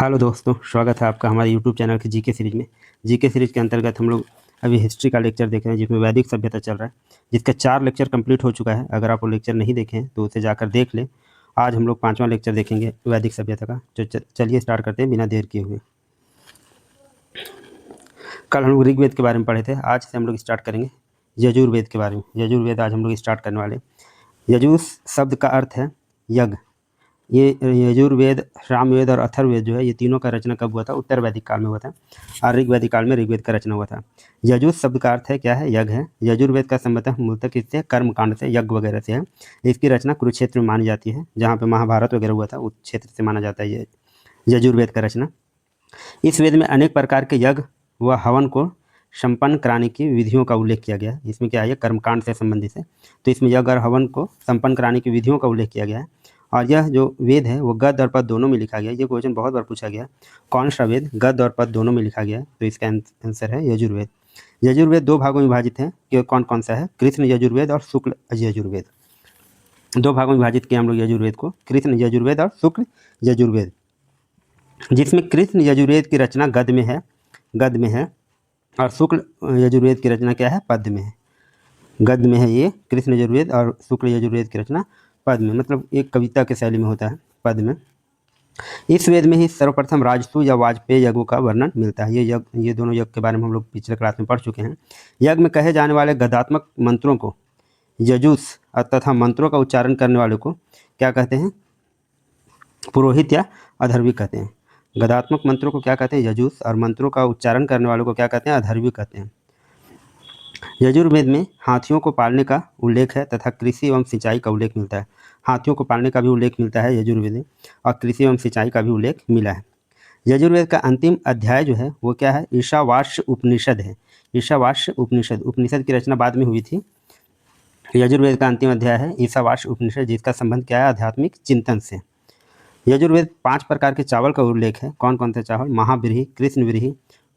Hello दोस्तों, स्वागत है आपका हमारे यूट्यूब चैनल की जीके सीरीज में। जीके सीरीज के अंतर्गत हम लोग अभी हिस्ट्री का लेक्चर देख रहे हैं जिसमें वैदिक सभ्यता चल रहा है, जिसका 4 लेक्चर कंप्लीट हो चुका है। अगर आप वो लेक्चर नहीं देखे हैं तो उसे जाकर देख लें। आज हम लोग 5वां लेक्चर देखेंगे वैदिक सभ्यता का। चलिए स्टार्ट करते हैं बिना देर किए हुए। कल हम लोग ऋग्वेद के बारे में पढ़े थे, आज से हम लोग स्टार्ट करेंगे यजुर्वेद के बारे में। यजुर्वेद आज हम लोग स्टार्ट करने वाले। यजुर शब्द का अर्थ है यज्ञ। ये यजुर्वेद, सामवेद और अथर्ववेद जो है, ये तीनों का रचना कब हुआ था? उत्तर वैदिक काल में हुआ था। और ऋग्वैदिक काल में ऋग्वेद का रचना हुआ था। यजुर शब्द का अर्थ है क्या है? यज्ञ है। यजुर्वेद का संबंध मूलतः किससे? कर्मकांड से, यज्ञ वगैरह से है। इसकी रचना कुरुक्षेत्र में मानी जाती है, जहाँ पे महाभारत वगैरह हुआ था, उस क्षेत्र से माना जाता है ये यजुर्वेद का रचना। इस वेद में अनेक प्रकार के यज्ञ व हवन को संपन्न कराने की विधियों का उल्लेख किया गया है। इसमें क्या है? कर्मकांड से संबंधित है, तो इसमें यज्ञ और हवन को संपन्न कराने की विधियों का उल्लेख किया गया है। और यह जो वेद है वो गद्य और पद्य दोनों में लिखा गया है। ये क्वेश्चन बहुत बार पूछा गया, कौन सा वेद गद्य और पद्य दोनों में लिखा गया है? तो इसका आंसर है यजुर्वेद। यजुर्वेद 2 भागों में विभाजित है कि कौन कौन सा है? कृष्ण यजुर्वेद और शुक्ल यजुर्वेद। 2 भागों में विभाजित किया हम लोग यजुर्वेद को, कृष्ण यजुर्वेद और शुक्ल यजुर्वेद। जिसमें कृष्ण यजुर्वेद की रचना गद्य में है और शुक्ल यजुर्वेद की रचना क्या है? पद्य में है। गद्य में है ये कृष्ण यजुर्वेद और शुक्ल यजुर्वेद की रचना पद्य में, मतलब एक कविता के शैली में होता है पद्य में। इस वेद में ही सर्वप्रथम राजसू या वाजपेय यज्ञों का वर्णन मिलता है। ये दोनों यज्ञ के बारे में हम लोग पिछले क्लास में पढ़ चुके हैं। यज्ञ में कहे जाने वाले गद्यात्मक मंत्रों को यजुस तथा मंत्रों का उच्चारण करने वाले को क्या कहते हैं? पुरोहित या अधर्वी कहते हैं। गद्यात्मक मंत्रों को क्या कहते हैं? यजुस, और मंत्रों का उच्चारण करने वालों को क्या कहते हैं? अधर्वी कहते हैं। यजुर्वेद में हाथियों को पालने का उल्लेख है तथा कृषि एवं सिंचाई का उल्लेख मिलता है। हाथियों को पालने का भी उल्लेख मिलता है यजुर्वेद में, और कृषि एवं सिंचाई का भी उल्लेख मिला है। यजुर्वेद का अंतिम अध्याय जो है वो क्या है? ईशावास्य उपनिषद है। ईशावास्य उपनिषद की रचना बाद में हुई थी। यजुर्वेद का अंतिम अध्याय है ईशावास्य उपनिषद, जिसका संबंध क्या है? आध्यात्मिक चिंतन से। यजुर्वेद 5 प्रकार के चावल का उल्लेख है। कौन कौन से चावल? महाव्रीहि, कृष्णव्रीहि,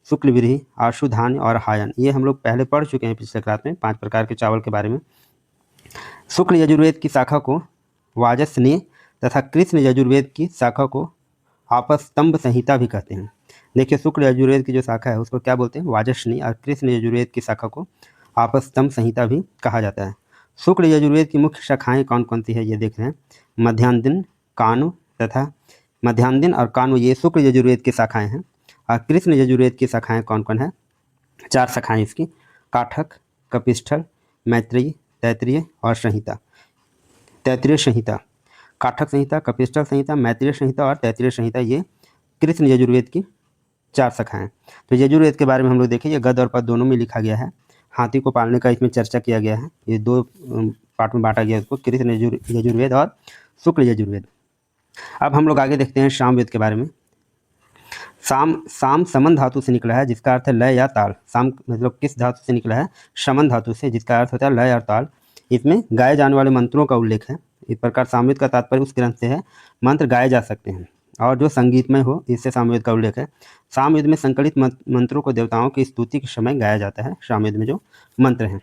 शुक्लव्रीहि, आशुधान्य और हायन। ये हम लोग पहले पढ़ चुके हैं पिछले क्लास में 5 प्रकार के चावल के बारे में। शुक्ल यजुर्वेद की शाखा को वाजस्नेय तथा कृष्ण यजुर्वेद की शाखा को आपस्तंभ संहिता भी कहते हैं। देखिए, शुक्ल यजुर्वेद की जो शाखा है उसको क्या बोलते हैं? वाजस्नेय, और कृष्ण यजुर्वेद की शाखा को आपस्तंभ संहिता भी कहा जाता है। शुक्ल यजुर्वेद की मुख्य शाखाएं कौन कौन सी है ये देख रहे हैं। मध्यान्ह, कानु तथा मध्यान्ह और कानु, ये शुक्ल यजुर्वेद की शाखाएं हैं। और कृष्ण यजुर्वेद की शाखाएं कौन कौन है? 4 शाखाएं इसकी, काठक, कपिस्थल, मैत्रेयी, तैत्तिरीय और संहिता। तैत्तिरीय संहिता, काठक संहिता, कपिस्थल संहिता, मैत्रेय संहिता और तैत्तिरीय संहिता, ये कृष्ण यजुर्वेद की 4 शाखाएं। तो यजुर्वेद के बारे में हम लोग देखें, ये गद्य और पद्य दोनों में लिखा गया है। हाथी को पालने का इसमें चर्चा किया गया है। ये 2 पार्ट में बांटा गया है इसको, कृष्ण यजुर्वेद और शुक्ल यजुर्वेद। अब हम लोग आगे देखते हैं सामवेद के बारे में। साम समन धातु से निकला है, जिसका अर्थ है लय या ताल। साम मतलब किस धातु से निकला है? समन धातु से, जिसका अर्थ होता है लय और ताल। इसमें गाए जाने वाले मंत्रों का उल्लेख है। इस प्रकार सामवेद का तात्पर्य उस ग्रंथ से है मंत्र गाए जा सकते हैं और जो संगीतमय हो, इससे सामवेद का उल्लेख है। सामवेद में संकलित मंत्रों को देवताओं की स्तुति के समय गाया जाता है। सामवेद में जो मंत्र हैं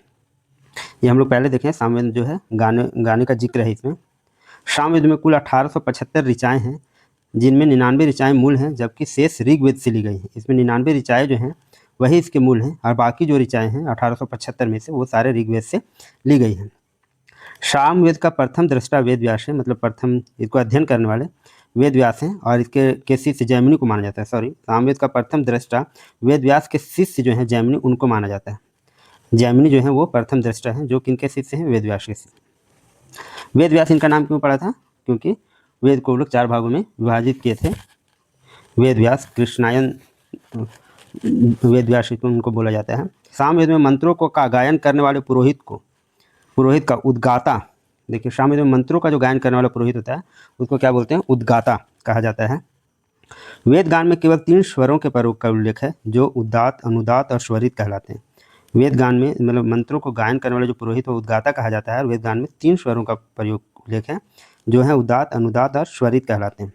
ये हम लोग पहले देखें। सामवेद जो है गाने का जिक्र है इसमें। सामवेद में कुल 1875 ऋचाएँ हैं, जिनमें 99 ऋचाएँ मूल हैं, जबकि शेष ऋग्वेद से ली गई हैं। इसमें 99 ऋचाएँ जो हैं वही इसके मूल हैं, और बाकी जो ऋचाएँ हैं 1875 में से वो सारे ऋग्वेद से ली गई हैं। सामवेद का प्रथम दृष्टा वेद व्यास है, मतलब प्रथम इसको अध्ययन करने वाले वेद व्यास हैं, और इसके शिष्य जैमिनी को माना जाता है। सामवेद का प्रथम दृष्टा वेद व्यास के शिष्य जो हैं जैमिनी, उनको माना जाता है। जैमिनी जो है वो प्रथम दृष्टा है, जो किनके शिष्य हैं? वेद व्यास के शिष्य। वेद व्यास इनका नाम क्यों पड़ा था? क्योंकि वेद को लोग 4 भागों में विभाजित किए थे। वेद व्यास, कृष्णायन वेद व्यास उनको बोला जाता है। सामवेद में मंत्रों को का गायन करने वाले पुरोहित का उद्गाता। देखिए, सामवेद में मंत्रों का जो गायन करने वाला पुरोहित होता है उसको क्या बोलते हैं? उद्गाता कहा जाता है। वेद गान में केवल 3 स्वरों के प्रयोग का उल्लेख है, जो उदात, अनुदात और स्वरित कहलाते हैं। वेद गान में मतलब मंत्रों को गायन करने वाले जो पुरोहित को उद्गाता कहा जाता है, और वेद गान में 3 स्वरों का प्रयोग उल्लेख है, जो है उदात, अनुदात और स्वरित कहलाते हैं।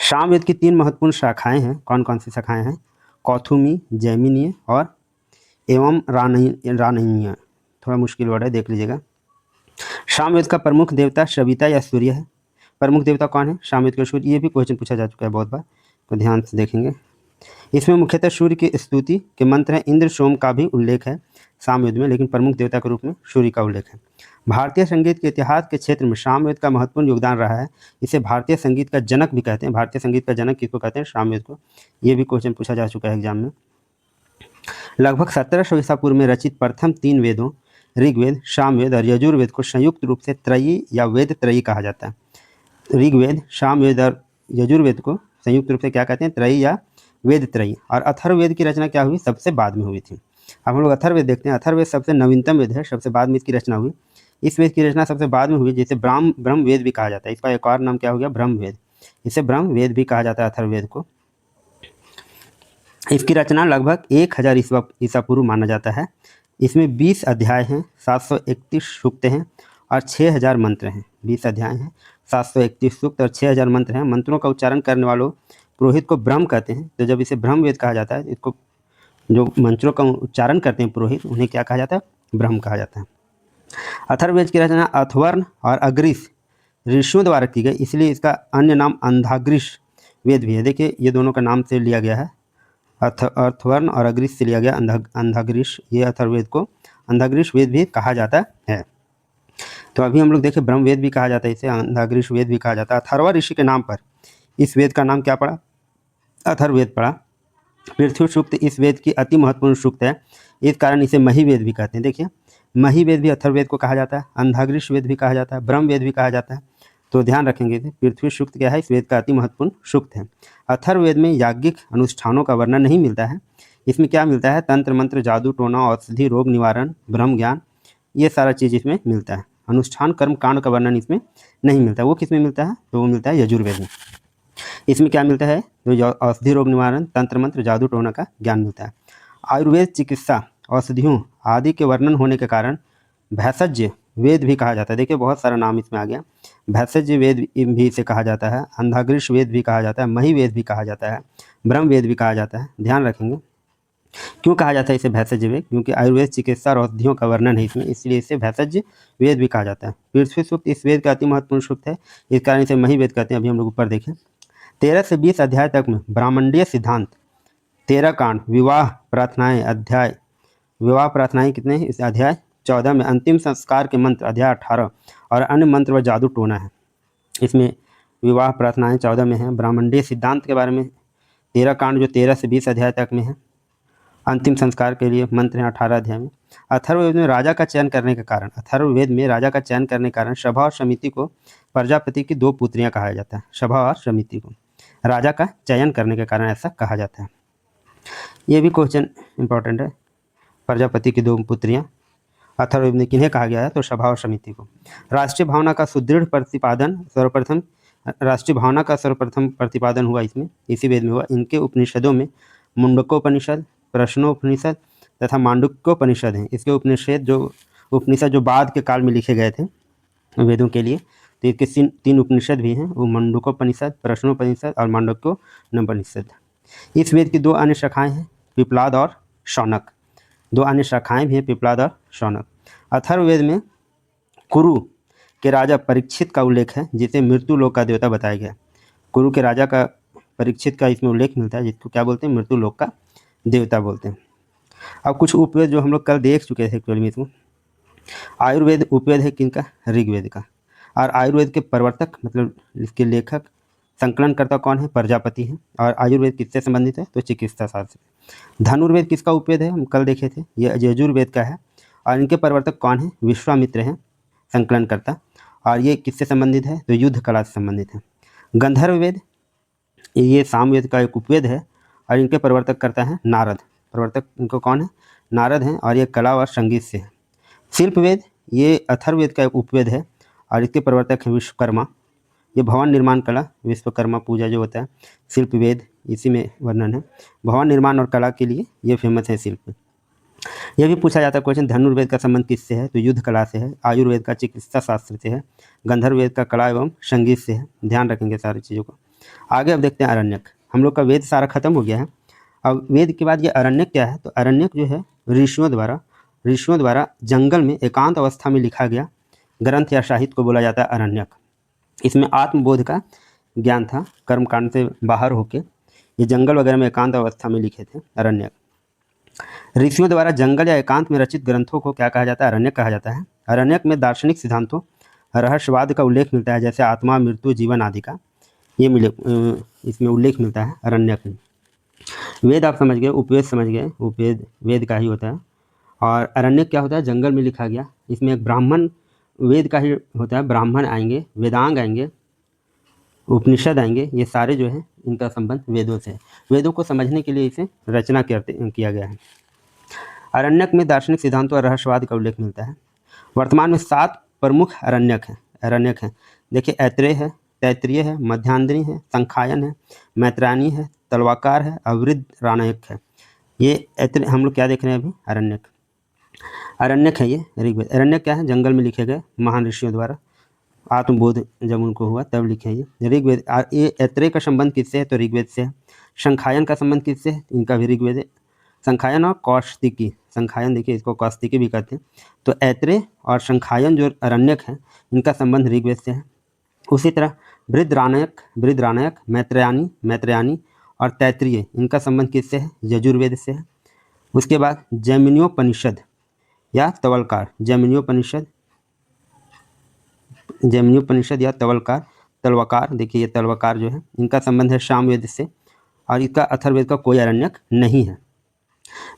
सामवेद की 3 महत्वपूर्ण शाखाएं हैं। कौन कौन सी शाखाएं हैं? कौथुमी, जैमिनीय और एवं राननीय। थोड़ा मुश्किल वर्ड है, देख लीजिएगा। सामवेद का प्रमुख देवता सविता या सूर्य है। प्रमुख देवता कौन है? सामवेद के सूर्य। ये भी क्वेश्चन पूछा जा चुका है बहुत बार। को ध्यान से देखेंगे। इसमें मुख्यतः सूर्य की स्तुति के मंत्र हैं। इंद्र सोम का भी उल्लेख है सामवेद में, लेकिन प्रमुख देवता के रूप में सूर्य का उल्लेख है। भारतीय संगीत के इतिहास के क्षेत्र में सामवेद का महत्वपूर्ण योगदान रहा है। इसे भारतीय संगीत का जनक भी कहते हैं। भारतीय संगीत का जनक किसको कहते हैं? सामवेद को। ये भी क्वेश्चन पूछा जा चुका है एग्जाम में। लगभग 1700 ईसा पूर्व में रचित प्रथम 3 वेदों ऋग्वेद, सामवेद और यजुर्वेद को संयुक्त रूप से त्रयी या वेद त्रयी कहा जाता है। ऋग्वेद, सामवेद और यजुर्वेद को संयुक्त रूप से क्या कहते हैं? त्रयी या वेद त्रयी। और अथर्ववेद की रचना क्या हुई? सबसे बाद में हुई थी। अब हम लोग अथर्ववेद देखते हैं। अथर्ववेद सबसे नवीनतम वेद है, सबसे बाद में इसकी रचना हुई। इस वेद की रचना सबसे बाद में हुई, जिसे ब्रह्म वेद भी कहा जाता है। इसका एक और नाम क्या हो गया? ब्रह्म वेद। इसे ब्रह्म वेद भी कहा जाता है अथर्ववेद को। इसकी रचना लगभग 1000 ईसा पूर्व माना जाता है। इसमें 20 अध्याय हैं, 731 सूक्त हैं और 6000 मंत्र हैं। 20 अध्याय हैं, 731 सूक्त और 6000 मंत्र हैं। मंत्रों का उच्चारण करने वालों पुरोहित को ब्रह्म कहते हैं। तो जब इसे ब्रह्म वेद कहा जाता है, इसको जो मंत्रों का उच्चारण करते हैं पुरोहित, उन्हें क्या कहा जाता है? ब्रह्म कहा जाता है। अथर्ववेद की रचना अथर्वण और अग्रिश ऋषियों द्वारा की गई, इसलिए इसका अन्य नाम अंधाग्रिश वेद भी है। देखिए, ये दोनों का नाम से लिया गया है। अथर्वण और अग्रिश से लिया गया अंधाग्रिश। ये अथर्ववेद को अंधाग्रिश वेद भी कहा जाता है। तो अभी हम लोग देखें, ब्रह्म वेद भी कहा जाता है, इसे अंधाग्रिश वेद भी कहा जाता है। अथर्वा ऋषि के नाम पर इस वेद का नाम क्या पड़ा? अथर्ववेद पड़ा। पृथ्वी सूक्त इस वेद की अति महत्वपूर्ण सूक्त है, इस कारण इसे महिवेद भी कहते हैं। देखिए, महिवेद भी अथर्ववेद को कहा जाता है, अंधाग्रिश वेद भी कहा जाता है, ब्रह्म वेद भी कहा जाता है। तो ध्यान रखेंगे, पृथ्वी सूक्त क्या है? इस वेद का अति महत्वपूर्ण सूक्त है। अथर्ववेद में याज्ञिक अनुष्ठानों का वर्णन नहीं मिलता है। इसमें क्या मिलता है? तंत्र मंत्र, जादू टोना, औषधि, रोग निवारण, ब्रह्म ज्ञान, ये सारा चीज़ इसमें मिलता है। अनुष्ठान कर्म कांड का वर्णन इसमें नहीं मिलता। वो किस में मिलता है? तो वो मिलता है यजुर्वेद में। इसमें क्या मिलता है? तो औषधि, रोग निवारण, तंत्र मंत्र, जादू टोना का ज्ञान मिलता है। आयुर्वेद चिकित्सा, औषधियों आदि के वर्णन होने के कारण भैषज्य वेद भी कहा जाता है। देखिए, बहुत सारा नाम इसमें आ गया। भैषज्य वेद भी इसे कहा जाता है, अंधाग्रिश वेद भी कहा जाता है, महिवेद भी कहा जाता है, ब्रह्म वेद भी कहा जाता है। ध्यान रखेंगे, क्यों कहा जाता है इसे भैषज्य वेद? क्योंकि आयुर्वेद चिकित्सा और औषधियों का वर्णन है इसमें, इसलिए इसे भैषज्य वेद भी कहा जाता है। पृथ्वी सूक्त इस वेद का अति महत्वपूर्ण सूक्त है, इस कारण इसे महिवेद कहते हैं। अभी हम लोग ऊपर देखें, 13 से 20 अध्याय तक में ब्राह्मणीय सिद्धांत, 13 कांड, विवाह प्रार्थनाएं अध्याय, विवाह प्रार्थनाएं कितने हैं? इस अध्याय 14 में अंतिम संस्कार के मंत्र अध्याय 18 और अन्य मंत्र व जादू टोना है। इसमें विवाह प्रार्थनाएं 14 में हैं। ब्राह्मणीय सिद्धांत के बारे में 13 कांड जो 13 से 20 अध्याय तक में है। अंतिम संस्कार के लिए मंत्र हैं 18 अध्याय में। अथर्ववेद में राजा का चयन करने के कारण, अथर्ववेद में राजा का चयन करने के कारण सभा और समिति को प्रजापति की 2 पुत्रियां कहा जाता है। सभा और समिति को राजा का चयन करने के कारण ऐसा कहा जाता है। ये भी क्वेश्चन इंपॉर्टेंट है। प्रजापति की 2 पुत्रियां अथर्ववेद में किन्हें कहा गया है? तो सभा और समिति को। राष्ट्रीय भावना का सुदृढ़ प्रतिपादन सर्वप्रथम, राष्ट्रीय भावना का सर्वप्रथम प्रतिपादन हुआ इसमें, इसी वेद में हुआ। इनके उपनिषदों में मुंडकोपनिषद, प्रश्नोपनिषद तथा मांडुक्योपनिषद हैं। इसके उपनिषद जो बाद के काल में लिखे गए थे वेदों के लिए, तो इसके 3 उपनिषद भी हैं, वो मुंडकोपनिषद, प्रश्नोपनिषद और मांडुक्योपनिषद। इस वेद की 2 अन्य शाखाएं हैं, पिप्लाद और शौनक। 2 अन्य शाखाएं भी हैं, पिप्लाद और शौनक। अथर्ववेद में कुरु के राजा परीक्षित का उल्लेख है, जिसे मृत्यु लोक का देवता बताया गया। कुरु के राजा का परीक्षित का इसमें उल्लेख मिलता है, जिसको क्या बोलते हैं? मृत्यु लोक का देवता बोलते हैं। अब कुछ उपवेद जो हम लोग कल देख चुके थे एक्चुअली में, इसमें आयुर्वेद उपवेद है किनका? ऋग्वेद का। और आयुर्वेद के प्रवर्तक मतलब इसके लेखक संकलनकर्ता कौन है? प्रजापति है। और आयुर्वेद किससे संबंधित है? तो चिकित्सा शास्त्र से। धनुर्वेद किसका उपवेद है? हम कल देखे थे, यह यजुर्वेद का है। और इनके प्रवर्तक कौन है? विश्वामित्र हैं संकलनकर्ता। और ये किससे संबंधित है? तो युद्ध कला से संबंधित है। गंधर्ववेद ये सामवेद का एक उपवेद है और इनके प्रवर्तक करता है नारद। प्रवर्तक इनको कौन है? नारद हैं। और ये कला और संगीत से है। शिल्पवेद ये अथर्ववेद का एक उपवेद है और इसके प्रवर्तक हैं विश्वकर्मा। ये भवन निर्माण कला, विश्वकर्मा पूजा जो होता है, शिल्पवेद इसी में वर्णन है। भवन निर्माण और कला के लिए ये फेमस है शिल्प। यह भी पूछा जाता है क्वेश्चन, धनुर्वेद का संबंध किससे है? तो युद्ध कला से है। आयुर्वेद का चिकित्सा शास्त्र से है। गंधर्ववेद का कला एवं संगीत से है। ध्यान रखेंगे सारी चीज़ों को। आगे अब देखते हैं अरण्यक। हम लोग का वेद सारा खत्म हो गया है। अब वेद के बाद ये अरण्यक क्या है? तो अरण्यक जो है ऋषियों द्वारा जंगल में एकांत अवस्था में लिखा गया ग्रंथ या साहित्य को बोला जाता है अरण्यक। इसमें आत्मबोध का ज्ञान था, कर्मकांड से बाहर होके ये जंगल वगैरह में एकांत अवस्था में लिखे थे अरण्यक। ऋषियों द्वारा जंगल या एकांत में रचित ग्रंथों को क्या कहा जाता है? अरण्यक कहा जाता है। अरण्यक में दार्शनिक सिद्धांतों, रहस्यवाद का उल्लेख मिलता है, जैसे आत्मा, मृत्यु, जीवन आदि का ये इसमें उल्लेख मिलता है अरण्यक में। वेद आप समझ गए, उपवेद समझ गए, उपवेद वेद का ही होता है। और अरण्यक क्या होता है? जंगल में लिखा गया। इसमें एक ब्राह्मण वेद का ही होता है, ब्राह्मण आएंगे, वेदांग आएंगे, उपनिषद आएंगे, ये सारे जो है इनका संबंध वेदों से है। वेदों को समझने के लिए इसे रचना किया गया है। अरण्यक में दार्शनिक सिद्धांतों और रहस्यवाद का उल्लेख मिलता है। वर्तमान में 7 प्रमुख अरण्यक हैं। देखिए, ऐत्रेय है, तैत्तिरीय है, मध्यांजनि है, संखायन है, मैत्रायणी है, तलवाकार है, अवृद्ध राणायक है। ये हम लोग क्या देख रहे हैं अभी? अरण्यक है ये ऋग्वेद। अरण्यक क्या है? जंगल में लिखे गए महान ऋषियों द्वारा, आत्मबोध जब उनको हुआ तब लिखे हैं ये ऋग्वेद। ये ऐत्रेय का संबंध किससे है? तो ऋग्वेद से है। संखायन का संबंध किससे है? इनका भी ऋग्वेद है। संखायन और कौशिकी, संखायन देखिए इसको कौशिकी भी कहते हैं। तो ऐत्रेय और संखायन जो अरण्यक है इनका संबंध ऋग्वेद से है। उसी तरह बृहद्राणायक, मैत्रेयानी और तैत्तिरीय, इनका संबंध किससे है? यजुर्वेद से है। उसके बाद जैमिनियोपनिषद या तवलकार, जैमिनियोपनिषद या तलवाकार, देखिए ये तलवाकार जो है इनका संबंध है सामवेद से, और इसका अथर्ववेद का कोई अरण्यक नहीं है।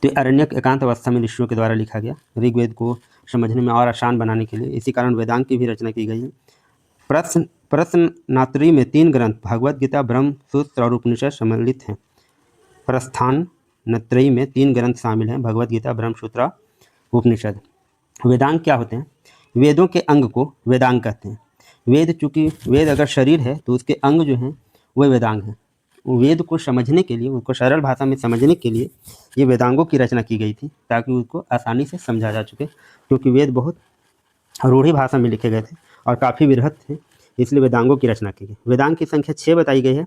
तो अरण्यक एकांत अवस्था में ऋषियों के द्वारा लिखा गया, ऋग्वेद को समझने में और आसान बनाने के लिए। इसी कारण वेदांग की भी रचना की गई है। प्रश्नोत्तरी में 3 ग्रंथ भगवद गीता, ब्रह्म सूत्र और उपनिषद सम्मिलित हैं। प्रस्थानत्रयी में 3 ग्रंथ शामिल हैं, भगवद गीता, ब्रह्म सूत्र, उपनिषद। वेदांग क्या होते हैं? वेदों के अंग को वेदांग कहते हैं। चूँकि वेद अगर शरीर है तो उसके अंग जो हैं वो वेदांग हैं। वेद को समझने के लिए, उनको सरल भाषा में समझने के लिए ये वेदांगों की रचना की गई थी, ताकि उसको आसानी से समझा जा सके, क्योंकि वेद बहुत रूढ़ी भाषा में लिखे गए थे और काफ़ी बृहत थे, इसलिए वेदांगों की रचना की गई। वेदांग की संख्या 6 बताई गई है,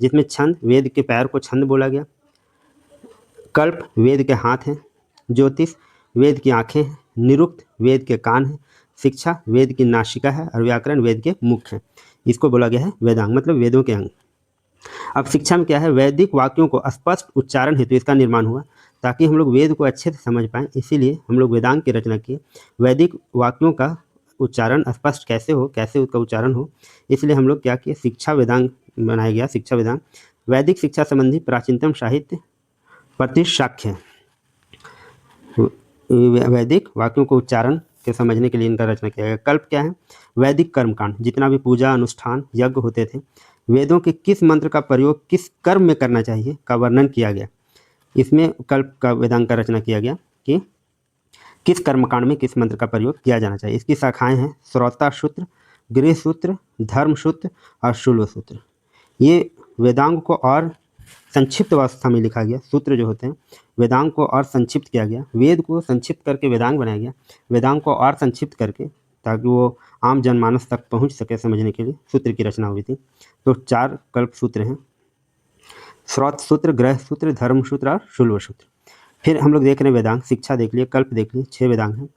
जिसमें छंद, वेद के पैर को छंद बोला गया, कल्प वेद के हाथ हैं, ज्योतिष वेद की आँखें हैं, निरुक्त वेद के कान हैं, शिक्षा वेद की नासिका है और व्याकरण वेद के मुख हैं। इसको बोला गया है वेदांग, मतलब वेदों के अंग। अब शिक्षा में क्या है? वैदिक वाक्यों को स्पष्ट उच्चारण हेतु इसका निर्माण हुआ, ताकि हम लोग वेद को अच्छे से समझ पाएँ, इसीलिए हम लोग वेदांग की रचना किए। वैदिक वाक्यों का उच्चारण स्पष्ट कैसे हो, कैसे उसका उच्चारण हो, इसलिए हम लोग क्या किए? शिक्षा वेदांग बनाया गया। शिक्षा वेदांग वैदिक शिक्षा संबंधी प्राचीनतम साहित्य प्रतिशाख्य, वैदिक वाक्यों को उच्चारण के समझने के लिए इनका रचना किया गया। कल्प क्या है? वैदिक कर्मकांड, जितना भी पूजा, अनुष्ठान, यज्ञ होते थे, वेदों के किस मंत्र का प्रयोग किस कर्म में करना चाहिए का वर्णन किया गया। इसमें कल्प का वेदांग का रचना किया गया कि किस कर्मकांड में किस मंत्र का प्रयोग किया जाना चाहिए। इसकी शाखाएं हैं श्रोता सूत्र, गृह सूत्र, धर्म सूत्र और शूल सूत्र। ये वेदांग को और संक्षिप्त अवस्था में लिखा गया। सूत्र जो होते हैं, वेदांग को और संक्षिप्त किया गया। वेद को संक्षिप्त करके वेदांग बनाया गया, वेदांग को और संक्षिप्त करके, ताकि वो आम जनमानस तक पहुंच सके समझने के लिए सूत्र की रचना हुई थी। तो 4 कल्प सूत्र हैं, श्रोत सूत्र, ग्रह सूत्र, धर्म सूत्र और शूल सूत्र। फिर हम लोग देख रहे हैं वेदांग। शिक्षा देख लिए, कल्प देख लिए, 6 वेदांग हैं।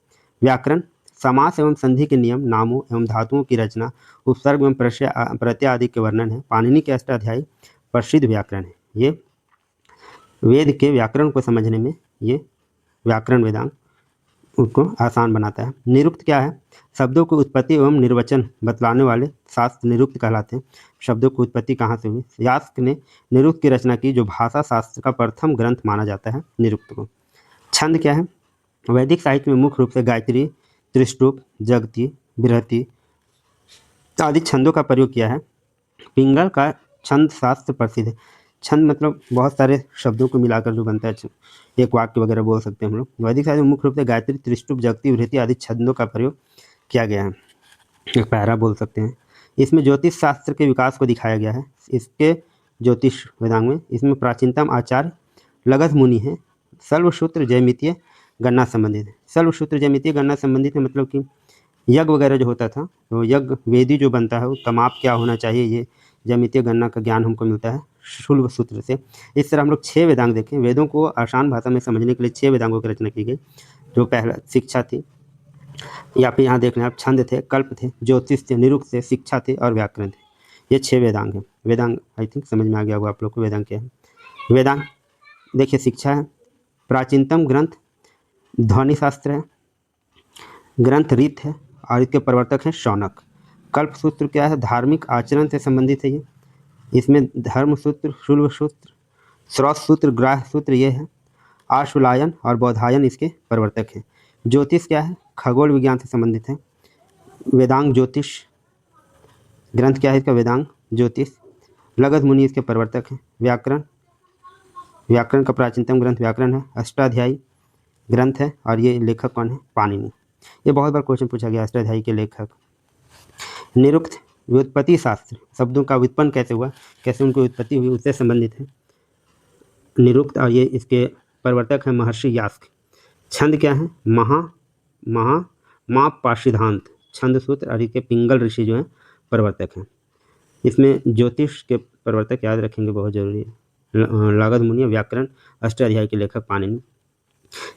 व्याकरण समास एवं संधि के नियम, नामों एवं धातुओं की रचना, उपसर्ग एवं प्रत्यय आदि के वर्णन है। पाणिनि के अष्टाध्यायी प्रसिद्ध व्याकरण है। ये वेद के व्याकरण को समझने में ये व्याकरण वेदांग उसको आसान बनाता है। निरुक्त क्या है? शब्दों की उत्पत्ति एवं निर्वचन बतलाने वाले शास्त्र निरुक्त कहलाते हैं। शब्दों की उत्पत्ति कहाँ से हुई? यास्क ने निरुक्त की रचना की, जो भाषा शास्त्र का प्रथम ग्रंथ माना जाता है निरुक्त को। छंद क्या है? वैदिक साहित्य में मुख्य रूप से गायत्री, त्रिष्टुप, जगती, बृहति आदि छंदों का प्रयोग किया है। पिंगल का छंद शास्त्र प्रसिद्ध है। छंद मतलब बहुत सारे शब्दों को मिलाकर जो बनता है, एक वाक्य वगैरह बोल सकते हैं हम लोग। वैदिक साहित्य में मुख्य रूप से गायत्री, त्रिष्टुप, जगती, बृहति आदि छंदों का प्रयोग किया गया है। एक पैरा बोल सकते हैं। इसमें ज्योतिष शास्त्र के विकास को दिखाया गया है। इसके ज्योतिष वेदांग में इसमें प्राचीनतम आचार्य लगध मुनि हैं। शल्वसूत्र जयमितीय गणना संबंधित है। शल्वसूत्र जयमितीय गणना संबंधित है, मतलब कि यज्ञ वगैरह जो होता था, तो यज्ञ वेदी जो बनता है उसका माप क्या होना चाहिए, ये ज्यामितीय गणना का ज्ञान हमको मिलता है शूल सूत्र से। इस तरह हम लोग 6 वेदांग देखें। वेदों को आसान भाषा में समझने के लिए 6 वेदांगों की रचना की गई। जो पहला शिक्षा थी, या फिर यहाँ देख लें आप, छंद थे, कल्प थे, ज्योतिष थे, निरुक्त थे, शिक्षा थे और व्याकरण थे। ये 6 वेदांग हैं। वेदांग आई थिंक समझ में आ गया होगा आप लोग को वेदांग क्या है। वेदांग देखिए शिक्षा है, प्राचीनतम ग्रंथ ध्वनि शास्त्र है, ग्रंथ रीत है और इसके प्रवर्तक हैं शौनक। कल्प सूत्र क्या है, धार्मिक आचरण से संबंधित है ये, इसमें धर्म सूत्र, शुल्ब सूत्र, श्रौत सूत्र, ग्राह सूत्र ये है। आशुलायन और बौधायन इसके प्रवर्तक हैं। ज्योतिष क्या है, खगोल विज्ञान से संबंधित है। वेदांग ज्योतिष ग्रंथ क्या है इसका, वेदांग ज्योतिष। लगध मुनि इसके प्रवर्तक हैं। व्याकरण, व्याकरण का प्राचीनतम ग्रंथ व्याकरण है, अष्टाध्यायी ग्रंथ है और ये लेखक कौन है, पाणिनि। ये बहुत बार क्वेश्चन पूछा गया, अष्टाध्यायी के लेखक। निरुक्त व्युत्पत्ति शास्त्र, शब्दों का व्युत्पन्न कैसे हुआ, कैसे उनकी उत्पत्ति हुई, उससे संबंधित है निरुक्त और ये इसके प्रवर्तक हैं महर्षि यास्क। छंद क्या है, माप पाशिधांत छंद सूत्र और इसके पिंगल ऋषि जो हैं प्रवर्तक हैं। इसमें ज्योतिष के प्रवर्तक याद रखेंगे, बहुत जरूरी है। लागध मुनि, व्याकरण, अष्टाध्यायी के लेखक पाणिनि।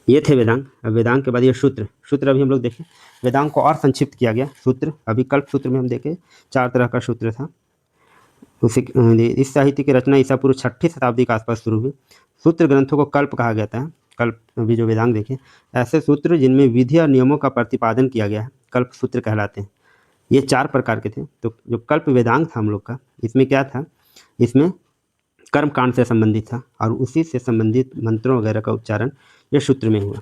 ये थे वेदांग। अब वेदांग के बाद ये सूत्र अभी हम लोग देखें, वेदांग को और संक्षिप्त किया गया। सूत्र अभी कल्प सूत्र में हम देखें 4 तरह का सूत्र था। उसी इस साहित्य की रचना ईसा पूर्व 6ठी शताब्दी के आसपास शुरू हुई। सूत्र ग्रंथों को कल्प कहा जाता है। कल्प अभी जो वेदांग देखें, ऐसे सूत्र जिनमें विधि और नियमों का प्रतिपादन किया गया है कल्प सूत्र कहलाते हैं। ये 4 प्रकार के थे। तो जो कल्प वेदांग था हम लोग का, इसमें क्या था, इसमें कर्म कांड से संबंधित था और उसी से संबंधित मंत्रों वगैरह का उच्चारण ये सूत्र में हुआ।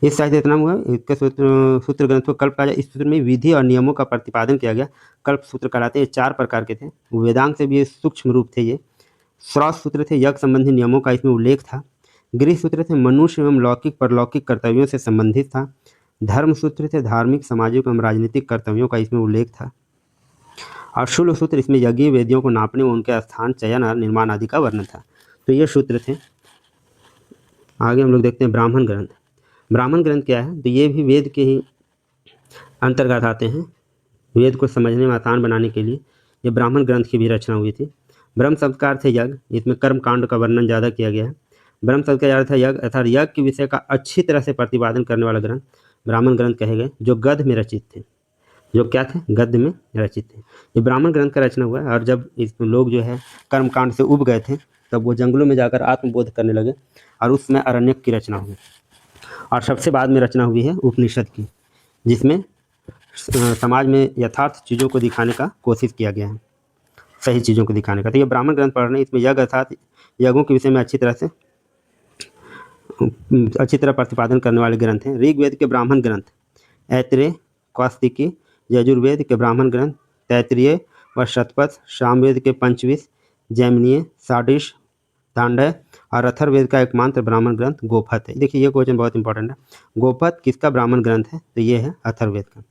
इस साहित्य इतना हुआ, इसके सूत्र ग्रंथ को कल्प कहा जाए। इस सूत्र में विधि और नियमों का प्रतिपादन किया गया, कल्प सूत्र कहलाते हैं। 4 प्रकार के थे। वेदांग से भी ये सूक्ष्म रूप थे। ये श्रौत सूत्र थे, यज्ञ संबंधी नियमों का इसमें उल्लेख था। गृह सूत्र थे, मनुष्य एवं लौकिक परलौकिक कर्तव्यों से संबंधित था। धर्म सूत्र थे, धार्मिक सामाजिक एवं राजनीतिक कर्तव्यों का इसमें उल्लेख था। और शुल्ब सूत्र, इसमें यज्ञ वेदियों को नापने, उनके स्थान, चयन और निर्माण आदि का वर्णन था। तो ये सूत्र थे। आगे हम लोग देखते हैं ब्राह्मण ग्रंथ। ब्राह्मण ग्रंथ क्या है, तो ये भी वेद के ही अंतर्गत आते हैं। वेद को समझने में आसान बनाने के लिए ये ब्राह्मण ग्रंथ की भी रचना हुई थी। ब्रह्म शब्द का अर्थ है यज्ञ, इसमें कर्म कांड का वर्णन ज़्यादा किया गया है। ब्रह्म शब्द का अर्थ है यज्ञ, अर्थात यज्ञ के विषय का अच्छी तरह से प्रतिपादन करने वाला ग्रंथ ब्राह्मण ग्रंथ कहे गए, जो गद्य में रचित थे। जो क्या थे, गद्य में रचित थे। ये ब्राह्मण ग्रंथ का रचना हुआ है। और जब इस लोग जो है कर्म कांड से उब गए थे, तब वो जंगलों में जाकर आत्मबोध करने लगे और उसमें अरण्यक की रचना हुई। और सबसे बाद में रचना हुई है उपनिषद की, जिसमें समाज में यथार्थ चीज़ों को दिखाने का कोशिश किया गया है, सही चीज़ों को दिखाने का। तो ये ब्राह्मण ग्रंथ पढ़ रहे हैं, इसमें यज्ञ अर्थात यज्ञों के विषय में अच्छी तरह प्रतिपादन करने वाले ग्रंथ हैं। ऋग्वेद के ब्राह्मण ग्रंथ ऐत्रेय, कौस्तिकी, यजुर्वेद के ब्राह्मण ग्रंथ तैत्तिरीय व शतपथ, सामवेद के पंचविश, जैमिनीय, षाडिश, तांडय और अथर्ववेद का एकमात्र ब्राह्मण ग्रंथ गोपथ है। देखिए ये क्वेश्चन बहुत इंपॉर्टेंट है, गोपथ किसका ब्राह्मण ग्रंथ है, तो ये है अथर्ववेद का।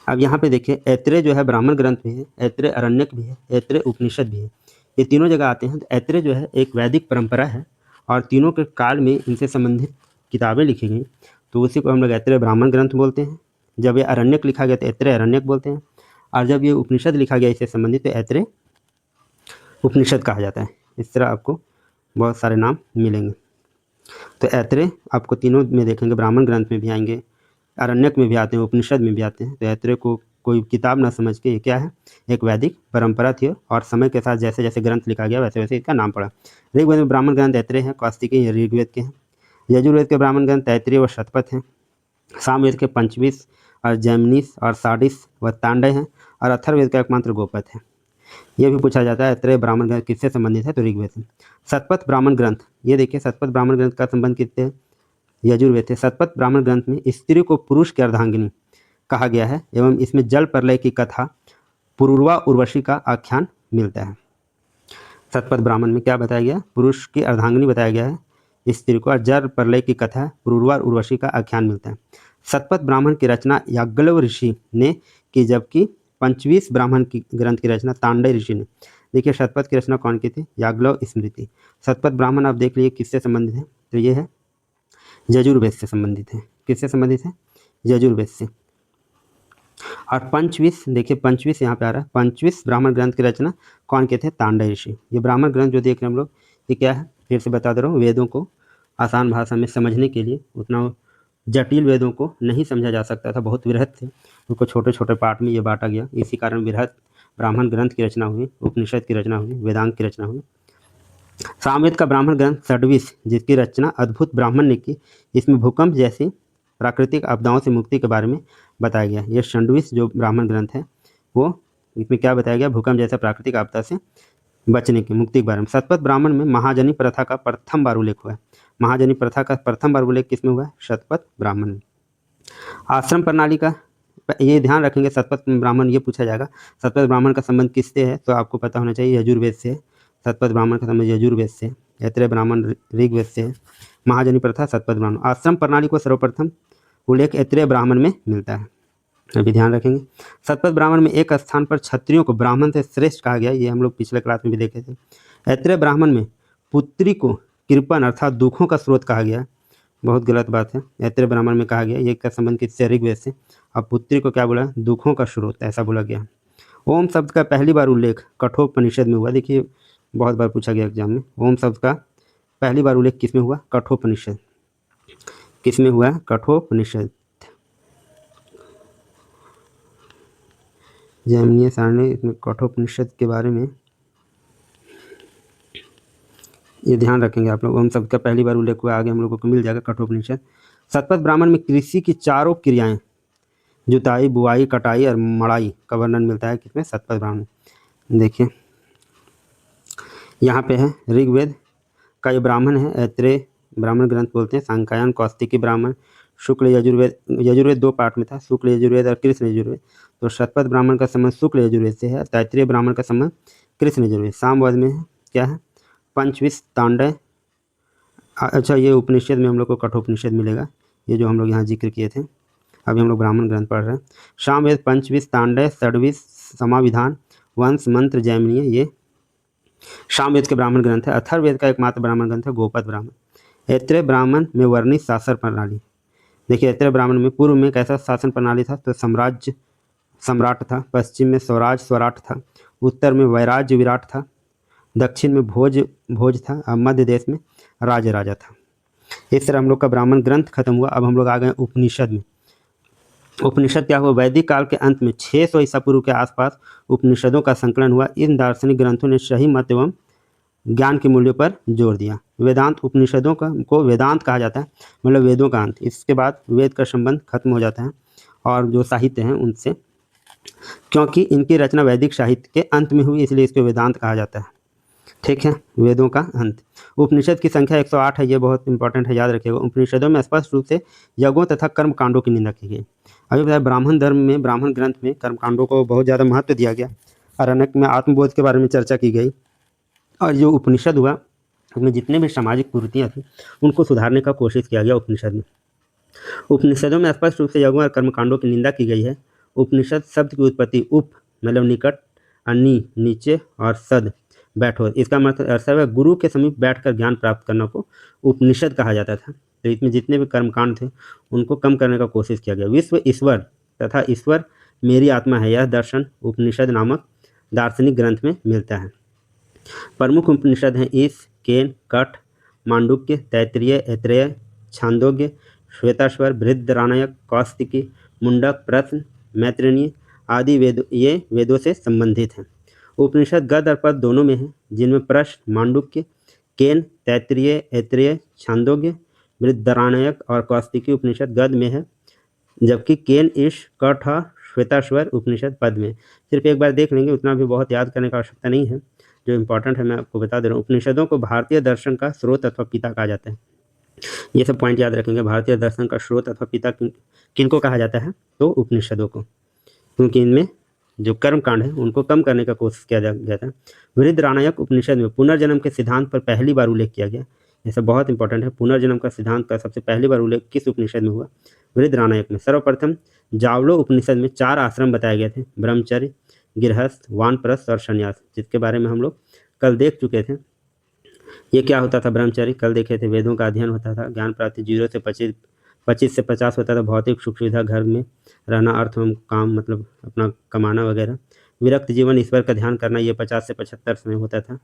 अब यहाँ पे देखिए ऐत्रेय जो है ब्राह्मण ग्रंथ भी है, ऐत्रेय अरण्यक भी है, ऐत्रेय उपनिषद भी है। ये तीनों जगह आते हैं। तो ऐत्रेय जो है एक वैदिक परंपरा है और तीनों के काल में इनसे संबंधित किताबें लिखी गई, तो उसी को हम लोग ऐत्रेय ब्राह्मण ग्रंथ बोलते हैं। जब ये अरण्यक लिखा गया तो ऐत्रेय अरण्यक बोलते हैं, और जब ये उपनिषद लिखा गया इससे संबंधित तो ऐत्रेय उपनिषद कहा जाता है। इस तरह आपको बहुत सारे नाम मिलेंगे। तो ऐत्रेय आपको तीनों में देखेंगे, ब्राह्मण ग्रंथ में भी आएंगे, अरण्यक में भी आते हैं, उपनिषद में भी आते हैं। तो ऐत्रेय को कोई किताब ना समझ के ये क्या है, एक वैदिक परंपरा थी और समय के साथ जैसे जैसे ग्रंथ लिखा गया वैसे वैसे इसका नाम पड़ा। ऋग्वेद में ब्राह्मण ग्रंथ ऐत्रेय है, कौस्तिकी ऋग्वेद के हैं। यजुर्वेद के ब्राह्मण ग्रंथ तैत्तिरीय व शतपथ हैं। सामवेद के पंचविश और जैमिनीस और षाडिश व तांडय हैं। और अथर्ववेद का एकमात्र गोपथ है। यह भी पूछा जाता है ऐत्रेय ब्राह्मण ग्रंथ किससे संबंधित है, तो ऋग्वेद से। शतपथ ब्राह्मण ग्रंथ, ये देखिए शतपथ ब्राह्मण ग्रंथ का संबंध किससे है, यजुर्वेद से। शतपथ ब्राह्मण ग्रंथ में स्त्री को पुरुष की अर्धांगिनी कहा गया है एवं इसमें जल प्रलय की कथा, पुरूरवा उर्वशी का आख्यान मिलता है। शतपथ ब्राह्मण में क्या बताया गया, पुरुष की अर्धांगिनी बताया गया है स्त्री को, और जल प्रलय की कथा, पुरूरवा उर्वशी का आख्यान मिलता है। शतपथ ब्राह्मण की रचना याज्ञवल्क्य ऋषि ने की, जबकि पंचविश ब्राह्मण की ग्रंथ की रचना तांडय ऋषि ने। देखिए शतपथ की रचना कौन की थी, याज्ञवल्क्य स्मृति। शतपथ ब्राह्मण आप देख लीजिए किससे संबंधित है, तो ये है यजुर्वेद से संबंधित है। किससे संबंधित है, यजुर्वेद से। और पंचविश, देखिए पंचविश यहाँ पे आ रहा है, पंचविश ब्राह्मण ग्रंथ की रचना कौन के थे, तांडय ऋषि। ये ब्राह्मण ग्रंथ जो देख रहे हैं हम लोग, ये क्या है, फिर से बता दे रहा हूँ, वेदों को आसान भाषा में समझने के लिए, उतना जटिल वेदों को नहीं समझा जा सकता था, बहुत वृहत थे, उनको छोटे छोटे पार्ट में ये बांटा गया, इसी कारण वृहत ब्राह्मण ग्रंथ की रचना हुई, उपनिषद की रचना हुई, वेदांत की रचना हुई। सामवेद का ब्राह्मण ग्रंथ षड्विश, जिसकी रचना अद्भुत ब्राह्मण ने की, इसमें भूकंप जैसी प्राकृतिक आपदाओं से मुक्ति के बारे में बताया गया। ये षड्विश जो ब्राह्मण ग्रंथ है वो इसमें क्या बताया गया, भूकंप जैसा प्राकृतिक आपदा से बचने की, मुक्ति के बारे में। शतपथ ब्राह्मण में महाजनी प्रथा का प्रथम बार उल्लेख हुआ है। महाजनी प्रथा का प्रथम बार उल्लेख किसमें हुआ है, शतपथ ब्राह्मण में। आश्रम प्रणाली का ये ध्यान रखेंगे, शतपथ ब्राह्मण ये पूछा जाएगा, शतपथ ब्राह्मण का संबंध किससे है, तो आपको पता होना चाहिए यजुर्वेद से। शतपथ ब्राह्मण का संबंध यजुर्वेद से, ऐत्रेय ब्राह्मण ऋग्वेद से, महाजनी प्रथा शतपथ ब्राह्मण। आश्रम प्रणाली को सर्वप्रथम उल्लेख ऐत्रेय ब्राह्मण में मिलता है, अभी ध्यान रखेंगे। शतपथ ब्राह्मण में एक स्थान पर क्षत्रियों को ब्राह्मण से श्रेष्ठ कहा गया, ये हम लोग पिछले क्लास में भी देखे थे। ऐत्रेय ब्राह्मण में पुत्री को कृपण अर्थात दुखों का स्रोत कहा गया, बहुत गलत बात है। ऐत्रेय ब्राह्मण में कहा गया ये का संबंध किससे, ऋग्वेद से। अब पुत्री को क्या बोला, दुखों का स्रोत, ऐसा बोला गया। ओम शब्द का पहली बार उल्लेख कठोपनिषद में हुआ। देखिए बहुत बार पूछा गया एग्जाम में, ओम शब्द का पहली बार उल्लेख किसमें हुआ, कठोपनिषद। किसमें हुआ, कठोपनिषद। जैमिनीय सारणी इसमें कठोपनिषद के बारे में ये ध्यान रखेंगे आप लोग। ओम शब्द का पहली बार उल्लेख हुआ, आगे हम लोगों को मिल जाएगा कठोपनिषद। शतपथ ब्राह्मण में कृषि की चारों क्रियाएं, जुताई, बुआई, कटाई और मड़ाई का वर्णन मिलता है किसमें, शतपथ ब्राह्मण। देखिए यहाँ पे है ऋग्वेद का ये ब्राह्मण है, ऐत्रेय ब्राह्मण ग्रंथ बोलते हैं। सांख्यायन, कौस्तिकी ब्राह्मण, शुक्ल यजुर्वेद। यजुर्वेद दो पार्ट में था, शुक्ल यजुर्वेद और कृष्ण यजुर्वेद। तो शतपथ ब्राह्मण का संबंध शुक्ल यजुर्वेद से है, तैत्रीय ब्राह्मण का संबंध कृष्ण यजुर्वेद। सामवेद में है क्या है, पंचविश तांडय। अच्छा ये उपनिषद में हम लोग को कठोपनिषद मिलेगा, ये जो हम लोग यहाँ जिक्र किए थे। अभी हम लोग ब्राह्मण ग्रंथ पढ़ रहे हैं। सामवेद, पंचविश, तांडय, षड्विश, समाविधान, वंश, मंत्र, जैमिनीय, ये सामवेद के ब्राह्मण ग्रंथ है। अथर्ववेद का एकमात्र ब्राह्मण ग्रंथ है गोपद ब्राह्मण। ऐत्रेय ब्राह्मण में वर्णित शासन प्रणाली। देखिए ऐत्रेय ब्राह्मण में पूर्व में कैसा शासन प्रणाली था, तो साम्राज्य सम्राट था, पश्चिम में स्वराज स्वराट था, उत्तर में वैराज्य विराट था, दक्षिण में भोज था, और मध्य देश में राज राजा था। इस तरह हम लोग का ब्राह्मण ग्रंथ खत्म हुआ। अब हम लोग आ गए उपनिषद में। उपनिषद क्या हुआ, वैदिक काल के अंत में 600 ईसा पूर्व के आसपास उपनिषदों का संकलन हुआ। इन दार्शनिक ग्रंथों ने सही मत एवं ज्ञान के मूल्यों पर जोर दिया। वेदांत, उपनिषदों को वेदांत कहा जाता है, मतलब वेदों का अंत। इसके बाद वेद का संबंध खत्म हो जाता है और जो साहित्य हैं उनसे, क्योंकि इनकी रचना वैदिक साहित्य के अंत में हुई, इसलिए इसको वेदांत कहा जाता है। ठीक है, वेदों का अंत। उपनिषद की संख्या 108 है, ये बहुत इंपॉर्टेंट है, याद रखिएगा। उपनिषदों में स्पष्ट रूप से यज्ञों तथा कर्म कांडों की निंदा की गई। अभी बताया ब्राह्मण धर्म में, ब्राह्मण ग्रंथ में कर्म कांडों को बहुत ज़्यादा महत्व दिया गया। अरण्यक में आत्मबोध के बारे में चर्चा की गई, और जो उपनिषद हुआ उसमें जितने भी सामाजिक कुरीतियाँ थी उनको सुधारने का कोशिश किया गया उपनिषद में। उपनिषदों में स्पष्ट रूप से यज्ञों और कर्मकांडों की निंदा की गई है। उपनिषद शब्द की उत्पत्ति उप मतलब निकट, अनि नीचे, और सद बैठो, इसका मतलब अर्थ है गुरु के समीप बैठकर ज्ञान प्राप्त करने को उपनिषद कहा जाता था। तो इसमें जितने भी कर्मकांड थे उनको कम करने का कोशिश किया गया। विश्व ईश्वर तथा ईश्वर मेरी आत्मा है, यह दर्शन उपनिषद नामक दार्शनिक ग्रंथ में मिलता है। प्रमुख उपनिषद हैं ईश, केन, कठ, मांडुक्य, तैत्तिरीय, ऐत्रेय, छांदोग्य, श्वेताश्वर, बृहदारण्यक, कौस्तिकी, मुंडक, प्रश्न, मैत्रेयी आदि ये वेदों से संबंधित हैं। उपनिषद गद्य और पद्य दोनों में है, जिनमें प्रश्न, मांडुक्य, केन, तैत्तिरीय, ऐत्रेय, छांदोग्य, बृहदारण्यक और कौस्तिकी उपनिषद गद्य में है, जबकि केन, ईश, कठ और श्वेताश्वर उपनिषद पद में। सिर्फ एक बार देख लेंगे, उतना भी बहुत याद करने की आवश्यकता नहीं है। जो इम्पोर्टेंट है मैं आपको बता दे रहा हूँ। उपनिषदों को भारतीय दर्शन का स्रोत अथवा पिता कहा जाता है। ये सब पॉइंट याद रखेंगे। भारतीय दर्शन का स्रोत अथवा पिता किनको कहा जाता है, तो उपनिषदों को, क्योंकि इनमें जो कर्म कांड है उनको कम करने का कोशिश किया गया था। बृहदारण्यक उपनिषद में पुनर्जन्म के सिद्धांत पर पहली बार उल्लेख किया गया। ये सब बहुत इंपॉर्टेंट है। पुनर्जन्म का सिद्धांत का सबसे पहली बार उल्लेख किस उपनिषद में हुआ, बृहदारण्यक में। सर्वप्रथम जावलो उपनिषद में 4 आश्रम बताए गए थे, ब्रह्मचर्य, गृहस्थ, वानप्रस्थ और संन्यास, जिसके बारे में हम लोग कल देख चुके थे। ये क्या होता था ब्रह्मचर्य, कल देखे थे। वेदों का अध्ययन होता था, ज्ञान प्राप्ति 0 से 25 से 50 होता था, भौतिक सुख सुविधा, घर में रहना, अर्थ एवं काम मतलब अपना कमाना वगैरह। विरक्त जीवन, ईश्वर का ध्यान करना, ये 50 से 75 में होता था।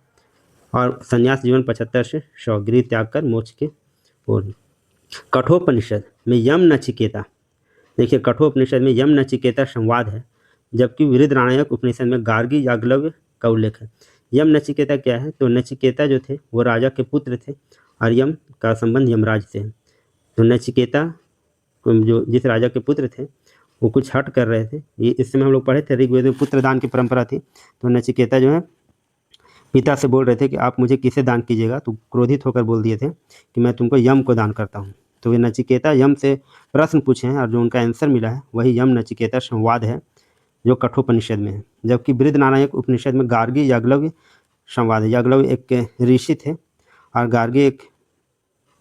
और संन्यास जीवन 75 से 100, गृह त्याग कर मोक्ष के ओर। कठोपनिषद में यम नचिकेता, देखिए कठोपनिषद में यम नचिकेता संवाद है। जबकि बृहदारण्यक उपनिषद में गार्गी याज्ञवल्क्य का उल्लेख है। यम नचिकेता क्या है? तो नचिकेता जो थे वो राजा के पुत्र थे और यम का संबंध यमराज से है। तो नचिकेता जो जिस राजा के पुत्र थे वो कुछ हट कर रहे थे। ये इस समय हम लोग पढ़े थे ऋग्वेद में पुत्र दान की परंपरा थी। तो नचिकेता जो है पिता से बोल रहे थे कि आप मुझे किसे दान कीजिएगा, तो क्रोधित होकर बोल दिए थे कि मैं तुमको यम को दान करता हूँ। तो वे नचिकेता यम से प्रश्न पूछे हैं और जो उनका आंसर मिला है वही यम नचिकेता संवाद है जो कठोपनिषद में है। जबकि बृहदारण्यक उपनिषद में गार्गी याज्ञवल्क्य संवाद है। याज्ञवल्क्य एक ऋषि थे और गार्गी एक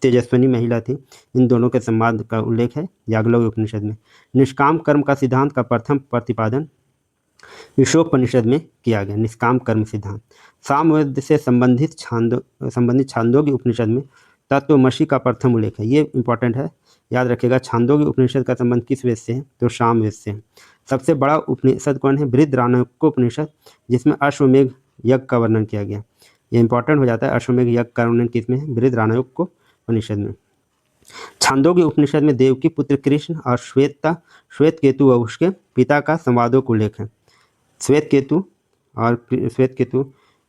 तेजस्विनी महिला थी। इन दोनों के संवाद का उल्लेख है याज्ञवल्क्य उपनिषद में। निष्काम कर्म का सिद्धांत का प्रथम प्रतिपादन ईशोपनिषद में किया गया। निष्काम कर्म सिद्धांत सामवेद से संबंधित छांदोग्य उपनिषद में तत्वमसि का प्रथम उल्लेख है। ये इंपॉर्टेंट है, याद रखिएगा। छांदोग्य उपनिषद का संबंध किस वेद से है? तो सामवेद से है। सबसे बड़ा उपनिषद कौन है? बृहदारण्यकोपनिषद, जिसमें अश्वमेघ यज्ञ का वर्णन किया गया। ये इंपॉर्टेंट हो जाता है। अश्वमेघ यज्ञ का वर्णन किसमें है? बृहदारण्यकोपनिषद में। छांदोग्य उपनिषद में देवकी पुत्र कृष्ण और श्वेतकेतु व उसके पिता का संवादों का उल्लेख है। श्वेतकेतु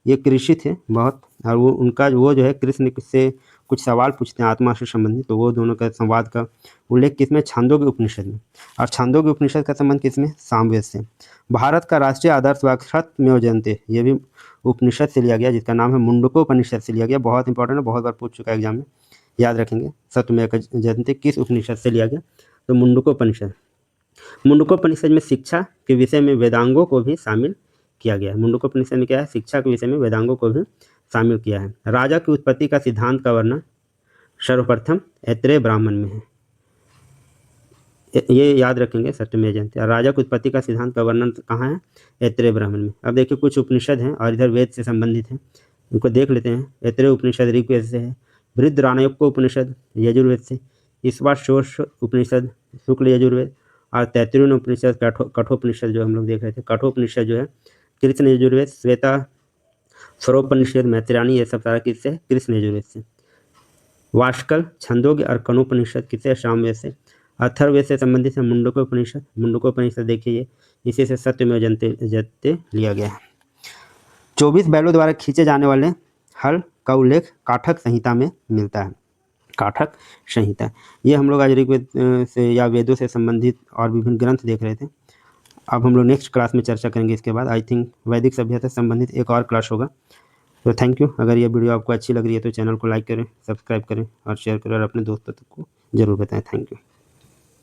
ये कृषि थे बहुत, और वो जो है कृष्ण से कुछ सवाल पूछते हैं आत्मा से संबंधित। तो वो दोनों का संवाद का उल्लेख किसमें? छांदोग्य उपनिषद में। और छांदोग्य उपनिषद का संबंध किसमें? सामवेद से। भारत का राष्ट्रीय आदर्श वाक्य सत्यमेव जयते, ये भी उपनिषद से लिया गया, जिसका नाम है मुंडकोपनिषद से लिया गया। बहुत इंपॉर्टेंट है, बहुत बार पूछ चुका है एग्जाम में, याद रखेंगे। सत्यमेव जयते किस उपनिषद से लिया गया? तो मुंडकोपनिषद। मुंडकोपनिषद में शिक्षा के विषय में वेदांगों को भी शामिल किया गया है। मुंडकोपनिषद में क्या है? शिक्षा के विषय में वेदांगों को भी शामिल किया है। राजा की उत्पत्ति का सिद्धांत का वर्णन सर्वप्रथम ऐत्रेय ब्राह्मण में है। ये याद रखेंगे, सत्यमेव जयते। राजा की उत्पत्ति का सिद्धांत का वर्णन कहाँ है? ऐत्रेय ब्राह्मण में। अब देखिए कुछ उपनिषद हैं और इधर वेद से संबंधित हैं, उनको देख लेते हैं। ऐत्रेय उपनिषद ऋग्वेद से है। बृहदारण्यक उपनिषद यजुर्वेद से। ईश्वासोश उपनिषद शुक्ल यजुर्वेद। और तैत्तिरीय उपनिषद कठोपनिषद जो हम लोग देख रहे थे, कठोपनिषद जो है कृष्ण यजुर्वेद। श्वेता स्वरोपनिषद मैत्रेयी, ये सब सारा किससे है? कृष्ण यजुर्वेद से। वाष्कल छंदोग्य और कणोपनिषद किससे? सामवेद से। अथर्ववेद से संबंधित है मुंडकोपनिषद। मुंडकोपनिषद देखिए इसी से सत्यमेव जयते लिया गया है। 24 बैलों द्वारा खींचे जाने वाले हल का उल्लेख काठक संहिता में मिलता है। काठक संहिता, ये हम लोग आज ऋग्वेद से या वेदों से संबंधित और विभिन्न ग्रंथ देख रहे थे। अब हम लोग नेक्स्ट क्लास में चर्चा करेंगे इसके बाद। आई थिंक वैदिक सभ्यता से संबंधित एक और क्लास होगा। तो थैंक यू। अगर ये वीडियो आपको अच्छी लग रही है तो चैनल को लाइक करें, सब्सक्राइब करें और शेयर करें और अपने दोस्तों को जरूर बताएं। Thank you.